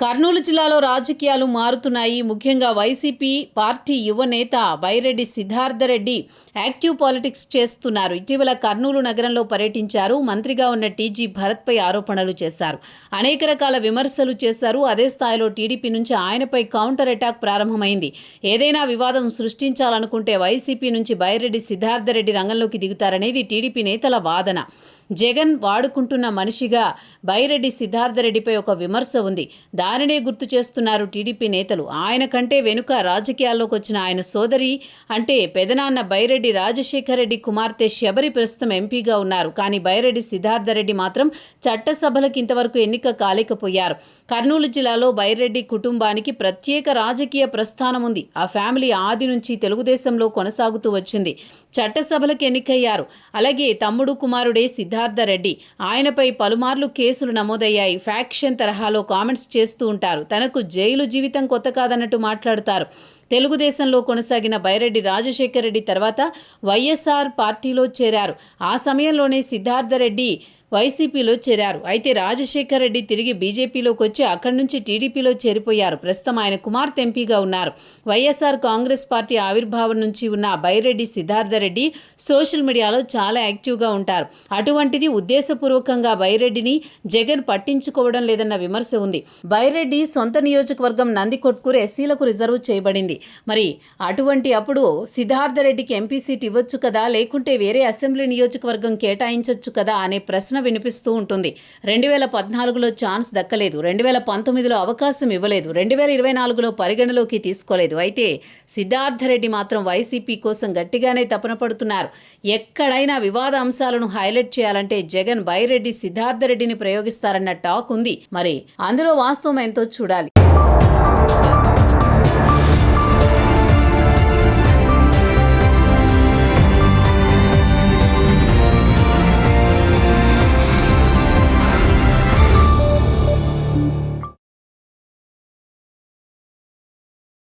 కర్నూలు జిల్లాలో రాజకీయాలు మారుతున్నాయి. ముఖ్యంగా వైసీపీ పార్టీ యువ నేత బైరెడ్డి సిద్ధార్థరెడ్డి యాక్టివ్ పాలిటిక్స్ చేస్తున్నారు. ఇటీవల కర్నూలు నగరంలో పర్యటించారు. మంత్రిగా ఉన్న టీజీ భరత్పై ఆరోపణలు చేశారు. అనేక రకాల విమర్శలు చేశారు. అదే స్థాయిలో టీడీపీ నుంచి ఆయనపై కౌంటర్ అటాక్ ప్రారంభమైంది. ఏదైనా వివాదం సృష్టించాలనుకుంటే వైసీపీ నుంచి బైరెడ్డి సిద్ధార్థరెడ్డి రంగంలోకి దిగుతారనేది టీడీపీ నేతల వాదన. జగన్ వాడుకుంటున్న మనిషిగా బైరెడ్డి సిద్ధార్థరెడ్డిపై ఒక విమర్శ ఉంది. దానినే గుర్తు చేస్తున్నారు టీడీపీ నేతలు. ఆయన కంటే వెనుక రాజకీయాల్లోకి వచ్చిన ఆయన సోదరి అంటే పెదనాన్న బైరెడ్డి రాజశేఖర రెడ్డి కుమార్తె శబరి ప్రస్తుతం ఎంపీగా ఉన్నారు. కానీ బైరెడ్డి సిద్ధార్థరెడ్డి మాత్రం చట్టసభలకు ఇంతవరకు ఎన్నిక కాలేకపోయారు. కర్నూలు జిల్లాలో బైరెడ్డి కుటుంబానికి ప్రత్యేక రాజకీయ ప్రస్థానం ఉంది. ఆ ఫ్యామిలీ ఆది నుంచి తెలుగుదేశంలో కొనసాగుతూ వచ్చింది. చట్టసభలకు ఎన్నికయ్యారు. అలాగే తమ్ముడు కుమారుడే సిద్ధార్థరెడ్డి. ఆయనపై పలుమార్లు కేసులు నమోదయ్యాయి. ఫ్యాక్షన్ తరహాలో కామెంట్స్ చేస్తూ ఉంటారు. తనకు జైలు జీవితం కొత్త కాదన్నట్టు మాట్లాడుతారు. తెలుగుదేశంలో కొనసాగిన బైరెడ్డి రాజశేఖర రెడ్డి తర్వాత వైఎస్ఆర్ పార్టీలో చేరారు. ఆ సమయంలోనే సిద్ధార్థరెడ్డి వైసీపీలో చేరారు. అయితే రాజశేఖర రెడ్డి తిరిగి బీజేపీలోకి వచ్చి అక్కడి నుంచి టీడీపీలో చేరిపోయారు. ప్రస్తుతం ఆయన కుమార్తె ఎంపీగా ఉన్నారు. వైఎస్ఆర్ కాంగ్రెస్ పార్టీ ఆవిర్భావం నుంచి ఉన్న బైరెడ్డి సిద్ధార్థరెడ్డి సోషల్ మీడియాలో చాలా యాక్టివ్గా ఉంటారు. అటువంటిది ఉద్దేశపూర్వకంగా బైరెడ్డిని జగన్ పట్టించుకోవడం లేదన్న విమర్శ ఉంది. బైరెడ్డి సొంత నియోజకవర్గం నందికొట్కూరు ఎస్సీలకు రిజర్వ్ చేయబడింది. మరి అటువంటి అప్పుడు సిద్ధార్థరెడ్డికి ఎంపీ సీట్ ఇవ్వచ్చు కదా, లేకుంటే వేరే అసెంబ్లీ నియోజకవర్గం కేటాయించవచ్చు కదా అనే ప్రశ్న వినిపిస్తూ ఉంటుంది. 2014లో ఛాన్స్ దక్కలేదు. 2019లో అవకాశం ఇవ్వలేదు. 2024లో పరిగణలోకి తీసుకోలేదు. అయితే సిద్ధార్థరెడ్డి మాత్రం వైసీపీ కోసం గట్టిగానే తపన పడుతున్నారు. ఎక్కడైనా వివాద అంశాలను హైలైట్ చేయాలంటే జగన్ బైరెడ్డి సిద్ధార్థరెడ్డిని ప్రయోగిస్తారన్న టాక్ ఉంది. మరి అందులో వాస్తవం ఎంతో చూడాలి.